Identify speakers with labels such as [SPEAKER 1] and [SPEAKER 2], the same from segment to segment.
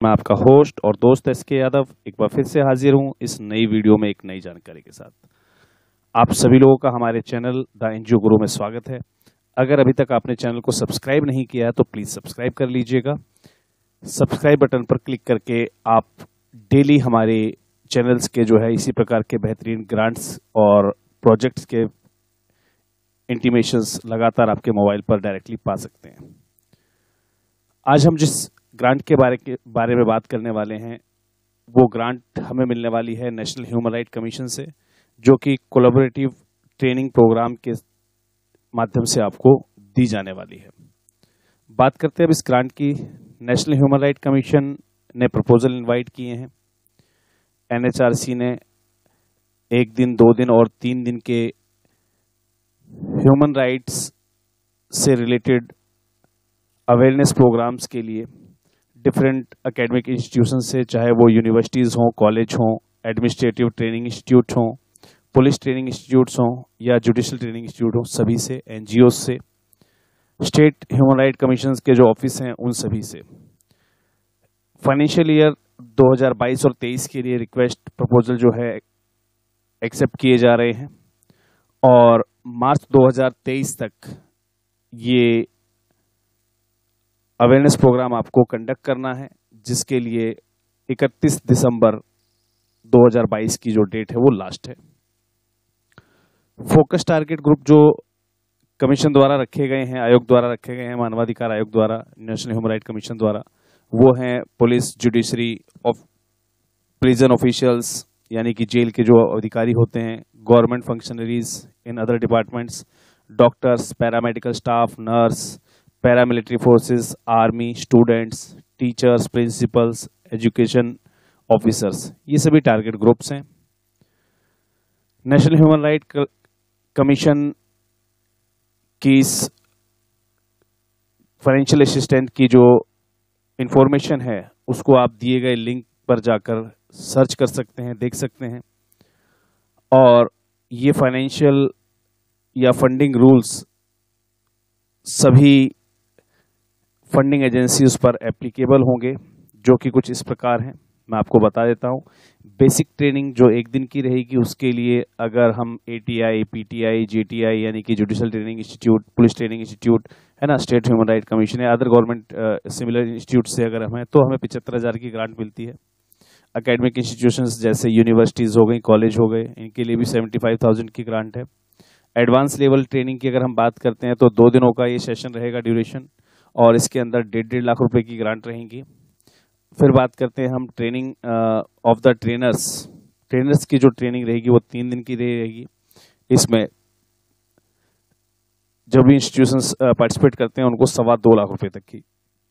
[SPEAKER 1] मैं आपका होस्ट और दोस्त एसके यादव एक बार फिर से हाजिर हूं इस नई वीडियो में एक नई जानकारी के साथ। आप सभी लोगों का हमारे चैनल द एनजीओ गुरु में स्वागत है। अगर अभी तक आपने चैनल को सब्सक्राइब नहीं किया है तो प्लीज़ सब्सक्राइब कर लीजिएगा। सब्सक्राइब बटन पर क्लिक करके आप डेली हमारे चैनल्स के जो है इसी प्रकार के बेहतरीन ग्रांट्स और प्रोजेक्ट्स के इंटीमेशंस लगातार आपके मोबाइल पर डायरेक्टली पा सकते हैं। आज हम जिस ग्रांट के बारे में बात करने वाले हैं वो ग्रांट हमें मिलने वाली है नेशनल ह्यूमन राइट कमीशन से, जो कि कोलैबोरेटिव ट्रेनिंग प्रोग्राम के माध्यम से आपको दी जाने वाली है। बात करते हैं अब इस ग्रांट की। नेशनल ह्यूमन राइट कमीशन ने प्रपोजल इनवाइट किए हैं। एनएचआरसी ने 1 दिन, 2 दिन और 3 दिन के ह्यूमन राइट्स से रिलेटेड अवेयरनेस प्रोग्राम्स के लिए डिफरेंट एकेडमिक इंस्टीट्यूशन से, चाहे वो यूनिवर्सिटीज़ हों, कॉलेज हों, एडमिनिस्ट्रेटिव ट्रेनिंग इंस्टीट्यूट हों, पुलिस ट्रेनिंग इंस्टीट्यूट्स हों या जुडिशल ट्रेनिंग इंस्टीट्यूट हों, सभी से, एनजीओज से, स्टेट ह्यूमन राइट कमीशन के जो ऑफिस हैं उन सभी से फाइनेंशियल ईयर 2022 और 23 के लिए रिक्वेस्ट प्रपोजल जो है एक्सेप्ट किए जा रहे हैं और मार्च 2023 तक ये अवेयरनेस प्रोग्राम आपको कंडक्ट करना है, जिसके लिए 31 दिसंबर 2022 की जो डेट है वो लास्ट है। फोकस टारगेट ग्रुप जो कमीशन द्वारा रखे गए हैं, आयोग द्वारा रखे गए हैं, मानवाधिकार आयोग द्वारा, नेशनल ह्यूमन राइट कमीशन द्वारा, वो हैं पुलिस, जुडिशरी, प्रिजन ऑफिशियल्स यानी कि जेल के जो अधिकारी होते हैं, government functionaries in other departments, doctors, paramedical staff, nurse, paramilitary forces, army, students, teachers, principles, education officers, ये सभी टारगेट ग्रुप्स हैं। नेशनल ह्यूमन राइट कमीशन की इस फाइनेंशियल असिस्टेंट की जो इंफॉर्मेशन है उसको आप दिए गए लिंक पर जाकर सर्च कर सकते हैं, देख सकते हैं। और ये फाइनेंशियल या फंडिंग रूल्स सभी फंडिंग एजेंसी उस पर एप्लीकेबल होंगे, जो कि कुछ इस प्रकार हैं। मैं आपको बता देता हूं। बेसिक ट्रेनिंग जो 1 दिन की रहेगी उसके लिए अगर हम एटीआई, पीटीआई, जेटीआई यानी कि judicial training institute, police training institute है ना, स्टेट ह्यूमन राइट कमीशन या अदर गवर्नमेंट सिमिलर इंस्टीट्यूट से अगर हमें, तो हमें 75,000 की ग्रांट मिलती है। एकेडमिक इंस्टीट्यूशंस जैसे यूनिवर्सिटीज़ हो गई, कॉलेज हो गए, इनके लिए भी 75,000 की ग्रांट है। एडवांस लेवल ट्रेनिंग की अगर हम बात करते हैं तो 2 दिनों का ये सेशन रहेगा ड्यूरेशन, और इसके अंदर 1.5 लाख रुपए की ग्रांट रहेंगी। फिर बात करते हैं हम ट्रेनिंग ऑफ द ट्रेनर्स की जो ट्रेनिंग रहेगी वो 3 दिन की रहेगी। इसमें जब भी इंस्टीट्यूशंस पार्टिसिपेट करते हैं उनको 2.25 लाख रुपए तक की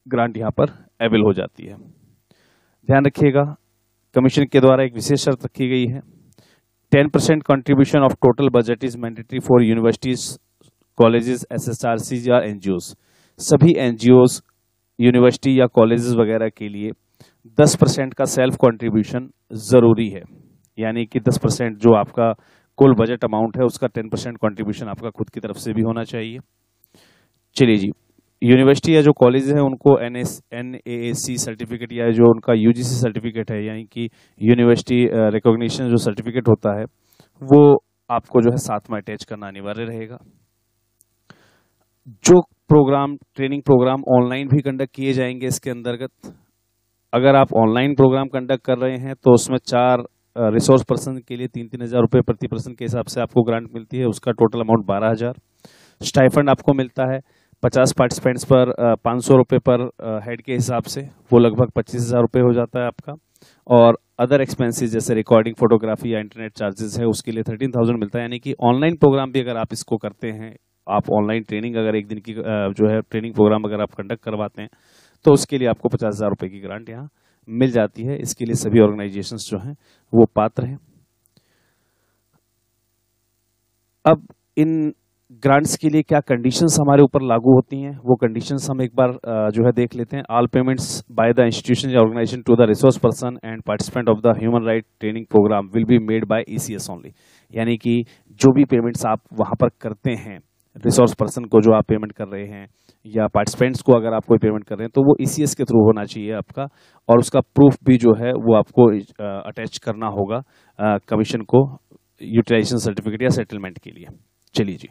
[SPEAKER 1] ग्रांट यहाँ पर अवेल हो जाती है। ध्यान रखिएगा, कमीशन के द्वारा एक विशेष शर्त रखी गई है। 10% contribution of total budget is mandatory for universities, colleges, SSRC या एनजीओज। सभी एनजीओज, यूनिवर्सिटी या कॉलेजेस वगैरह के लिए 10% का सेल्फ कंट्रीब्यूशन जरूरी है, यानी कि 10% जो आपका कुल बजट अमाउंट है उसका 10% कंट्रीब्यूशन आपका खुद की तरफ से भी होना चाहिए। चलिए जी, यूनिवर्सिटी या जो कॉलेज है उनको NAAC सर्टिफिकेट या जो उनका UGC सर्टिफिकेट है, यानी कि यूनिवर्सिटी रिकॉग्निशन जो सर्टिफिकेट होता है वो आपको जो है साथ में अटैच करना अनिवार्य रहेगा। जो ट्रेनिंग प्रोग्राम ऑनलाइन भी कंडक्ट किए जाएंगे इसके अंतर्गत, अगर आप ऑनलाइन प्रोग्राम कंडक्ट कर रहे हैं तो उसमें 4 रिसोर्स पर्सन के लिए 3-3 हज़ार रुपये प्रति पर्सन के हिसाब से आपको ग्रांट मिलती है। उसका टोटल अमाउंट 12,000। स्टाइफंड आपको मिलता है 50 पार्टिसिपेंट्स पर 500 रुपये पर हेड के हिसाब से, वो लगभग 25,000 रुपये हो जाता है आपका। और अदर एक्सपेंसेस जैसे रिकॉर्डिंग, फोटोग्राफी या इंटरनेट चार्जेस है उसके लिए 13,000 मिलता है। यानी कि ऑनलाइन प्रोग्राम भी अगर आप इसको करते हैं, आप ऑनलाइन ट्रेनिंग अगर 1 दिन की जो है ट्रेनिंग प्रोग्राम अगर आप कंडक्ट करवाते हैं तो उसके लिए आपको 50,000 रुपये की ग्रांट यहाँ मिल जाती है। इसके लिए सभी ऑर्गेनाइजेशंस जो हैं वो पात्र हैं। अब इन ग्रांट्स के लिए क्या कंडीशंस हमारे ऊपर लागू होती हैं, वो कंडीशंस हम एक बार जो है देख लेते हैं। All payments by the institution या organisation to the resource person and participant of the human right training programme will be made by ECS only. यानी कि जो भी पेमेंट्स आप वहां पर करते हैं रिसोर्स पर्सन को जो आप पेमेंट कर रहे हैं या पार्टिसिपेंट्स को अगर आप कोई पेमेंट कर रहे हैं तो वो ईसीएस के थ्रू होना चाहिए आपका, और उसका प्रूफ भी जो है वो आपको अटैच करना होगा कमीशन को यूटिलाइजेशन सर्टिफिकेट या सेटलमेंट के लिए। चलिए जी,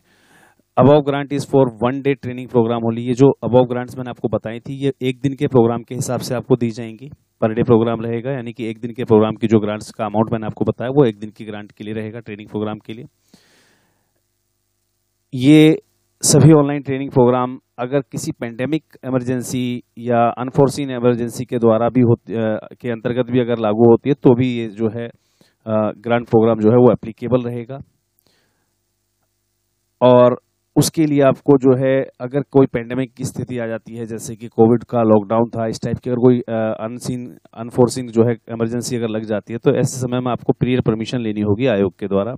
[SPEAKER 1] above grant is for 1 day training programme only. ये जो अबव ग्रांट्स मैंने आपको बताई थी ये एक दिन के प्रोग्राम के हिसाब से आपको दी जाएंगी, पर डे प्रोग्राम रहेगा, यानी कि एक दिन के प्रोग्राम की जो ग्रांट्स का अमाउंट मैंने आपको बताया वो एक दिन की ग्रांट के लिए रहेगा ट्रेनिंग प्रोग्राम के लिए। ये सभी ऑनलाइन ट्रेनिंग प्रोग्राम अगर किसी पेंडेमिक इमरजेंसी या अनफोर्सीन इमरजेंसी के द्वारा भी के अंतर्गत भी अगर लागू होती है तो भी ये जो है ग्रांट प्रोग्राम जो है वो एप्लीकेबल रहेगा। और उसके लिए आपको जो है अगर कोई पेंडेमिक की स्थिति आ जाती है, जैसे कि कोविड का लॉकडाउन था, इस टाइप की अगर कोई अनफोर्सिंग जो है इमरजेंसी अगर लग जाती है तो ऐसे समय में आपको प्रियर परमिशन लेनी होगी आयोग के द्वारा।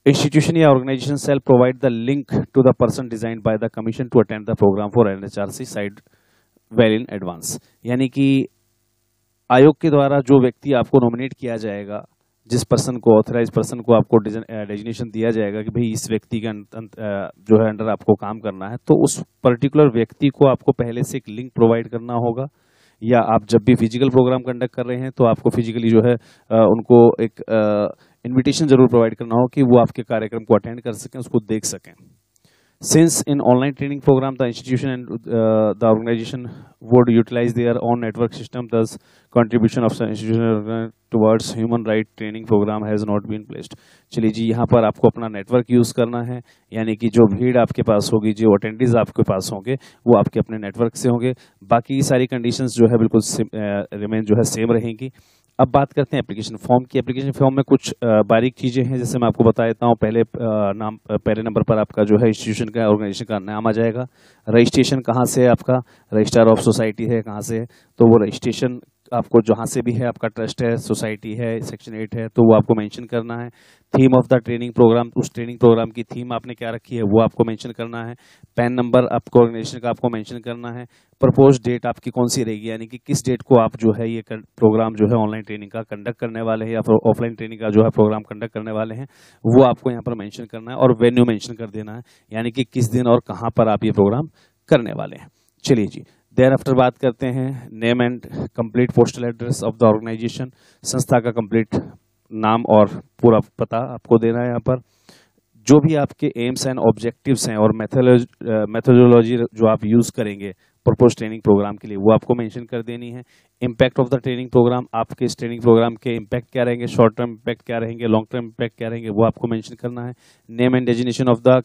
[SPEAKER 1] इंस्टीट्यूशन या organisation shall provide the link to the person designed by the commission to attend the programme for NHRC side well in advance. यानी कि आयोग के द्वारा जो व्यक्ति आपको नॉमिनेट किया जाएगा, जिस पर्सन को, ऑथराइज पर्सन को आपको डेजिग्नेशन दिया जाएगा कि भाई इस व्यक्ति के जो है अंडर आपको काम करना है, तो उस पर्टिकुलर व्यक्ति को आपको पहले से एक लिंक प्रोवाइड करना होगा, या आप जब भी फिजिकल प्रोग्राम कंडक्ट कर रहे हैं तो आपको फिजिकली जो है उनको एक इनविटेशन जरूर प्रोवाइड करना हो कि वो आपके कार्यक्रम को अटेंड कर सकें, उसको देख सकें। Since in online training program, the institution and the organization would utilize their own network system, thus contribution of the institution towards human right training program has not been placed. चलिए जी, यहाँ पर आपको अपना नेटवर्क यूज़ करना है, यानी कि जो भीड़ आपके पास होगी, जो अटेंडीज आपके पास होंगे वो आपके अपने नेटवर्क से होंगे। बाकी सारी कंडीशंस जो है बिल्कुल रिमेन जो है सेम रहेंगी। अब बात करते हैं एप्लीकेशन फॉर्म की। एप्लीकेशन फॉर्म में कुछ बारीक चीज़ें हैं, जैसे मैं आपको बता देता हूँ। पहले नंबर पर आपका जो है इंस्टीट्यूशन का, ऑर्गेनाइजेशन का नाम आ जाएगा। रजिस्ट्रेशन कहाँ से है आपका, रजिस्ट्रार ऑफ सोसाइटी है कहाँ से है, तो वो रजिस्ट्रेशन आपको जहाँ से भी है, आपका ट्रस्ट है, सोसाइटी है, सेक्शन 8 है, तो वो आपको मेंशन करना है। Theme of the training programme, उस ट्रेनिंग प्रोग्राम की थीम आपने क्या रखी है वो आपको मेंशन करना है। पैन नंबर आपको ऑर्गेनाइजेशन का आपको मेंशन करना है। प्रपोज डेट आपकी कौन सी रहेगी, यानी कि किस डेट को आप जो है ये प्रोग्राम जो है ऑनलाइन ट्रेनिंग का कंडक्ट करने वाले हैं या फिर ऑफलाइन ट्रेनिंग का जो है प्रोग्राम कंडक्ट करने वाले हैं, वो आपको यहाँ पर मेंशन करना है। और वेन्यू मेंशन कर देना है, यानी कि किस दिन और कहाँ पर आप ये प्रोग्राम करने वाले हैं। चलिए जी, देयर आफ्टर बात करते हैं name and complete postal address of the organisation. संस्था का कंप्लीट नाम और पूरा पता आपको देना है। यहाँ पर जो भी आपके एम्स एंड ऑब्जेक्टिव्स हैं और मेथोडोलॉजी जो आप यूज करेंगे प्रपोज ट्रेनिंग प्रोग्राम के लिए, वो आपको मेंशन कर देनी है। Impact of the training programme, आपके इस ट्रेनिंग प्रोग्राम के इम्पैक्ट क्या रहेंगे, शॉर्ट टर्म इम्पैक्ट क्या रहेंगे, लॉन्ग टर्म इम्पैक्ट क्या रहेंगे, वो आपको मेंशन करना है। Name and designation of the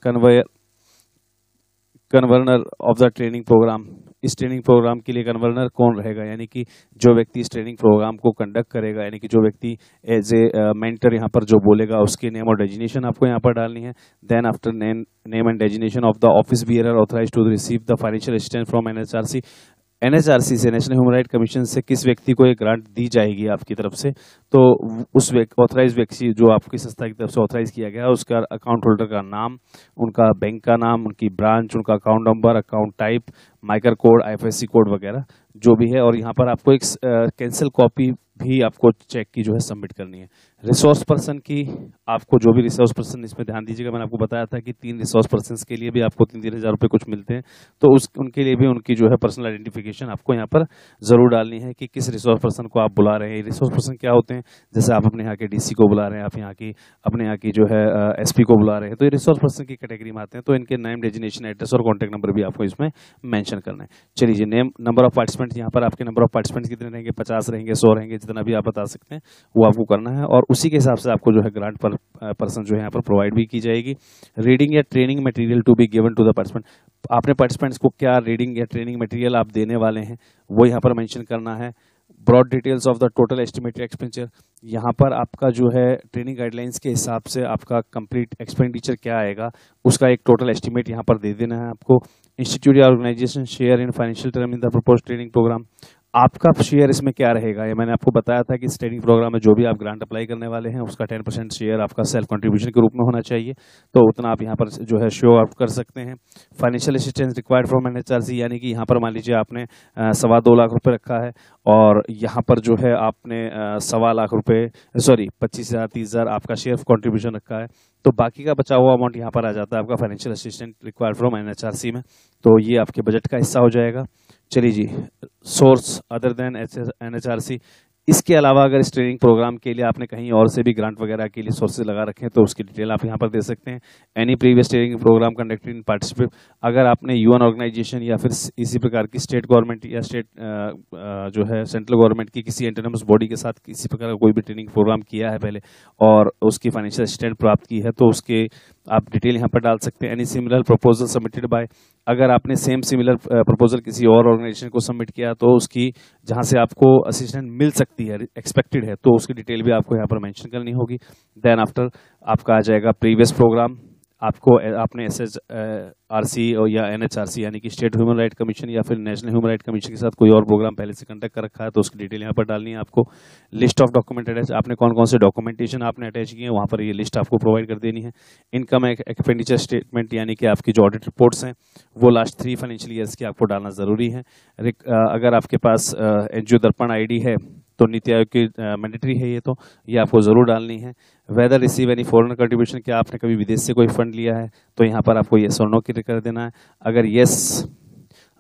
[SPEAKER 1] convener of the training programme, इस ट्रेनिंग प्रोग्राम के लिए कन्वर्नर कौन रहेगा, यानी कि जो व्यक्ति इस ट्रेनिंग प्रोग्राम को कंडक्ट करेगा, यानी कि जो व्यक्ति एज ए मेंटर यहाँ पर जो बोलेगा, उसके नेम और डेजिग्नेशन आपको यहाँ पर डालनी है। Then after name and designation of the office bearer authorised to receive the financial assistance from NHRC. NHRC से, नेशनल ह्यूमन राइट कमीशन से किस व्यक्ति को एक ग्रांट दी जाएगी आपकी तरफ से, तो उस ऑथराइज व्यक्ति जो आपकी संस्था की तरफ से ऑथराइज किया गया है, उसका अकाउंट होल्डर का नाम, उनका बैंक का नाम, उनकी ब्रांच, उनका account number, account type, MICR code, IFSC code वगैरह जो भी है। और यहाँ पर आपको एक कैंसिल कॉपी भी आपको चेक की जो है सबमिट करनी है। रिसोर्स पर्सन की, आपको जो भी रिसोर्स पर्सन, इसमें ध्यान दीजिएगा, मैंने आपको बताया था कि 3 रिसोर्स पर्सन के लिए भी आपको 3-3 हज़ार रुपये कुछ मिलते हैं, तो उनके लिए भी उनकी जो है पर्सनल आइडेंटिफिकेशन आपको यहाँ पर जरूर डालनी है कि किस रिसोर्स पर्सन को आप बुला रहे हैं। रिसोर्स पर्सन क्या होते हैं, जैसे आप अपने यहाँ के डीसी को बुला रहे हैं, आप यहाँ की अपने यहाँ की जो है एसपी को बुला रहे हैं, तो ये रिसोर्स पर्सन की कैटेगरी में आते हैं। तो इनके नेम, डेजिग्नेशन, एड्रेस और कॉन्टैक्ट नंबर भी आपको इसमें मेंशन करना है। चलिए, नंबर ऑफ पार्टिसिपेंट, यहाँ पर आपके नंबर ऑफ पार्टिसिपेंट कितने रहेंगे, 50 रहेंगे, 100 रहेंगे, जितना भी आप बता सकते हैं वो आपको करना है। और उसी के हिसाब से आपको जो है ग्रांट पर पर्सन जो है यहाँ पर प्रोवाइड भी की जाएगी। रीडिंग या training material to be given to the participant, आपने पार्टिसिपेंट्स को क्या रीडिंग या ट्रेनिंग मटेरियल आप देने वाले हैं वो यहाँ पर मेंशन करना है। Broad details of the total estimated expenditure, यहाँ पर आपका जो है ट्रेनिंग गाइडलाइंस के हिसाब से आपका कंप्लीट एक्सपेंडिचर क्या आएगा, उसका एक टोटल एस्टिमेट यहाँ पर दे देना है आपको। इंस्टीट्यूट या organisation share in financial term in the proposed training programme, आपका शेयर इसमें क्या रहेगा, ये मैंने आपको बताया था कि इस ट्रेनिंग प्रोग्राम में जो भी आप ग्रांट अप्लाई करने वाले हैं उसका 10% शेयर आपका सेल्फ कंट्रीब्यूशन के रूप में होना चाहिए, तो उतना आप यहाँ पर जो है शो आउट कर सकते हैं। Financial assistance required from NHRC, यानी कि यहाँ पर मान लीजिए आपने 2.25 लाख रखा है और यहाँ पर जो है आपने 2.25 लाख, सॉरी 25,000 30,000 आपका शेयर कंट्रीब्यूशन रखा है, तो बाकी का बचा हुआ अमाउंट यहाँ पर आ जाता है आपका financial assistant required from NHRC में, तो ये आपके बजट का हिस्सा हो जाएगा। चलिए जी, सोर्स अदर देन NHRC, इसके अलावा अगर इस ट्रेनिंग प्रोग्राम के लिए आपने कहीं और से भी ग्रांट वगैरह के लिए सोर्सेज लगा रखे हैं तो उसकी डिटेल आप यहाँ पर दे सकते हैं। Any previous training programme conducted in participate, अगर आपने UN ऑर्गेनाइजेशन या फिर इसी प्रकार की स्टेट गवर्नमेंट या स्टेट जो है सेंट्रल गवर्नमेंट की किसी एंटोनमस बॉडी के साथ किसी प्रकार का कोई भी ट्रेनिंग प्रोग्राम किया है पहले और उसकी फाइनेंशियल असिस्टेंट प्राप्त की है तो उसके आप डिटेल यहाँ पर डाल सकते हैं। Any similar proposal submitted by, अगर आपने सेम सिमिलर प्रपोजल किसी और ऑर्गेनाइजेशन को सबमिट किया तो उसकी जहाँ से आपको असिस्टेंट मिल सकती है एक्सपेक्टेड है तो उसकी डिटेल भी आपको यहाँ पर मेंशन करनी होगी। देन आफ्टर आपका आ जाएगा प्रीवियस प्रोग्राम, आपने SHRC और या NHRC यानी कि स्टेट ह्यूमन राइट कमीशन या फिर नेशनल ह्यूमन राइट कमीशन के साथ कोई और प्रोग्राम पहले से कंडक्ट कर रखा है तो उसकी डिटेल यहाँ पर डालनी है आपको। लिस्ट ऑफ डॉक्यूमेंट अटैच, आपने कौन कौन से डॉक्यूमेंटेशन आपने अटैच किए हैं वहाँ पर ये लिस्ट आपको प्रोवाइड कर देनी है। इनकम एक्सपेंडिचर स्टेटमेंट यानी कि आपकी जो ऑडिट रिपोर्ट्स हैं वो लास्ट 3 फाइनेंशियल ईयर्स की आपको डालना ज़रूरी है। अगर आपके पास NGO दर्पण ID है तो नीति आयोग की मैंडेटरी है ये, तो ये आपको ज़रूर डालनी है। Whether receive any foreign contribution, क्या आपने कभी विदेश से कोई फंड लिया है तो यहाँ पर आपको येस और नो क्लिक कर देना है। अगर येस,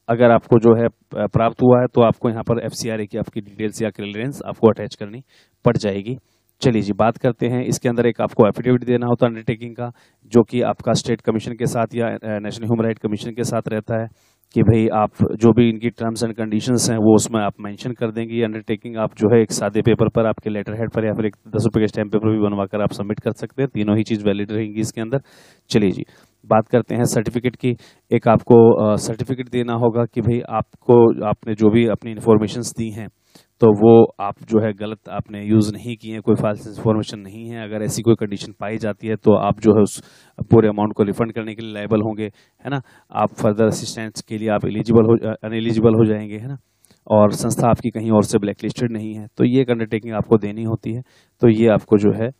[SPEAKER 1] अगर आपको जो है प्राप्त हुआ है तो आपको यहाँ पर FCRA की आपकी डिटेल्स या क्लियरेंस आपको अटैच करनी पड़ जाएगी। चलिए जी, बात करते हैं इसके अंदर एक आपको एफिडेविट देना होता है अंडरटेकिंग का, जो कि आपका स्टेट कमीशन के साथ या नेशनल ह्यूमन राइट कमीशन के साथ रहता है कि भाई आप जो भी इनकी टर्म्स एंड कंडीशंस हैं वो उसमें आप मेंशन कर देंगे। ये अंडरटेकिंग आप जो है एक सादे पेपर पर आपके लेटर हेड पर या फिर एक 10 रुपये के स्टैम्प पेपर भी बनवा कर आप सबमिट कर सकते हैं, तीनों ही चीज़ वैलिड रहेंगी इसके अंदर। चलिए जी, बात करते हैं सर्टिफिकेट की। एक आपको सर्टिफिकेट देना होगा कि भाई आपने जो भी अपनी इन्फॉर्मेशंस दी हैं तो वो आप जो है गलत आपने यूज़ नहीं किए हैं, कोई फाल्स इन्फॉर्मेशन नहीं है। अगर ऐसी कोई कंडीशन पाई जाती है तो आप जो है उस पूरे अमाउंट को रिफंड करने के लिए लायबल होंगे, है ना। आप फर्दर असिस्टेंस के लिए आप अनएलिजिबल हो जाएंगे, है ना। और संस्था आपकी कहीं और से ब्लैक लिस्टेड नहीं है, तो ये अंडरटेकिंग आपको देनी होती है। तो ये आपको जो है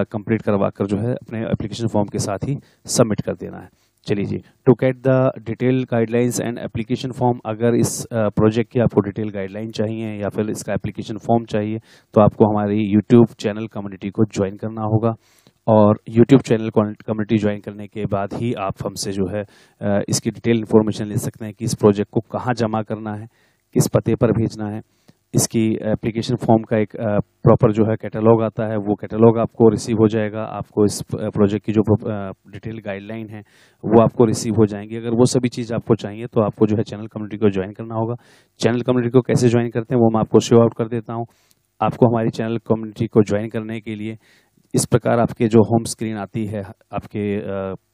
[SPEAKER 1] कंप्लीट करवा कर जो है अपने एप्लीकेशन फॉर्म के साथ ही सबमिट कर देना है। चलिए जी, to get the detail guidelines and application form, अगर इस प्रोजेक्ट की आपको डिटेल गाइडलाइन चाहिए या फिर इसका एप्लीकेशन फॉर्म चाहिए तो आपको हमारी यूट्यूब चैनल कम्युनिटी को ज्वाइन करना होगा। और यूट्यूब चैनल कम्युनिटी ज्वाइन करने के बाद ही आप हमसे जो है इसकी डिटेल इन्फॉर्मेशन ले सकते हैं कि इस प्रोजेक्ट को कहाँ जमा करना है, किस पते पर भेजना है। इसकी एप्लीकेशन फॉर्म का एक प्रॉपर जो है कैटलॉग आता है, वो कैटलॉग आपको रिसीव हो जाएगा। आपको इस प्रोजेक्ट की जो डिटेल गाइडलाइन है वो आपको रिसीव हो जाएंगी। अगर वो सभी चीज़ आपको चाहिए तो आपको जो है चैनल कम्युनिटी को ज्वाइन करना होगा। चैनल कम्युनिटी को कैसे ज्वाइन करते हैं वो मैं आपको शो आउट कर देता हूँ। आपको हमारी चैनल कम्युनिटी को ज्वाइन करने के लिए इस प्रकार आपके जो होम स्क्रीन आती है आपके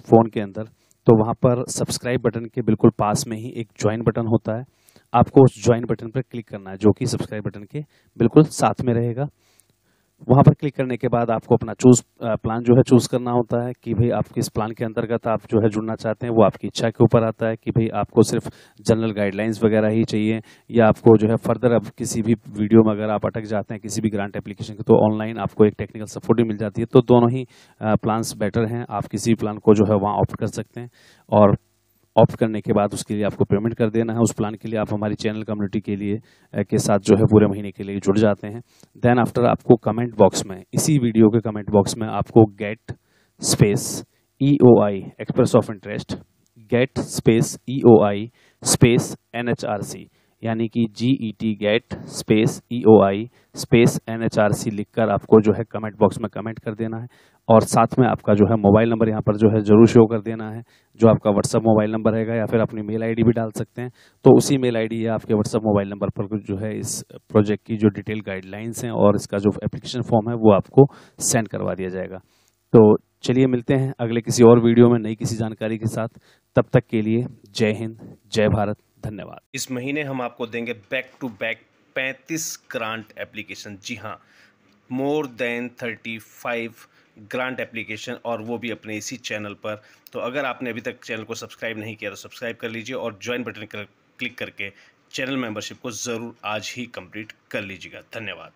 [SPEAKER 1] फ़ोन के अंदर, तो वहाँ पर सब्सक्राइब बटन के बिल्कुल पास में ही एक ज्वाइन बटन होता है। आपको उस ज्वाइन बटन पर क्लिक करना है जो कि सब्सक्राइब बटन के बिल्कुल साथ में रहेगा। वहाँ पर क्लिक करने के बाद आपको अपना प्लान जो है चूज़ करना होता है कि भाई आप किस प्लान के अंतर्गत आप जो है जुड़ना चाहते हैं। वो आपकी इच्छा के ऊपर आता है कि भाई आपको सिर्फ जनरल गाइडलाइंस वगैरह ही चाहिए या आपको जो है फर्दर अब किसी भी वीडियो में अगर आप अटक जाते हैं किसी भी ग्रांट एप्लीकेशन के, तो ऑनलाइन आपको एक टेक्निकल सपोर्ट भी मिल जाती है। तो दोनों ही प्लान्स बेटर हैं, आप किसी भी प्लान को जो है वहाँ ऑप्ट कर सकते हैं और ऑप्ट करने के बाद उसके लिए आपको पेमेंट कर देना है। उस प्लान के लिए आप हमारी चैनल कम्युनिटी के लिए के साथ जो है पूरे महीने के लिए जुड़ जाते हैं। देन आफ्टर आपको कमेंट बॉक्स में, इसी वीडियो के कमेंट बॉक्स में आपको get space EOI express of interest, get space EOI space NHRC यानी कि GET get space EOI space NHRC लिखकर आपको जो है कमेंट बॉक्स में कमेंट कर देना है। और साथ में आपका जो है मोबाइल नंबर यहाँ पर जो है ज़रूर शो कर देना है, जो आपका व्हाट्सअप मोबाइल नंबर रहेगा, या फिर अपनी मेल आईडी भी डाल सकते हैं। तो उसी मेल आईडी या आपके व्हाट्सअप मोबाइल नंबर पर जो है इस प्रोजेक्ट की जो डिटेल गाइडलाइंस हैं और इसका जो एप्लीकेशन फॉर्म है वो आपको सेंड करवा दिया जाएगा। तो चलिए मिलते हैं अगले किसी और वीडियो में नई किसी जानकारी के साथ। तब तक के लिए जय हिंद, जय भारत, धन्यवाद।
[SPEAKER 2] इस महीने हम आपको देंगे back to back 35 grant application. जी हाँ, मोर देन 35 ग्रांट एप्लीकेशन, और वो भी अपने इसी चैनल पर। तो अगर आपने अभी तक चैनल को सब्सक्राइब नहीं किया तो सब्सक्राइब कर लीजिए और ज्वाइन बटन क्लिक करके चैनल मेंबरशिप को ज़रूर आज ही कंप्लीट कर लीजिएगा। धन्यवाद।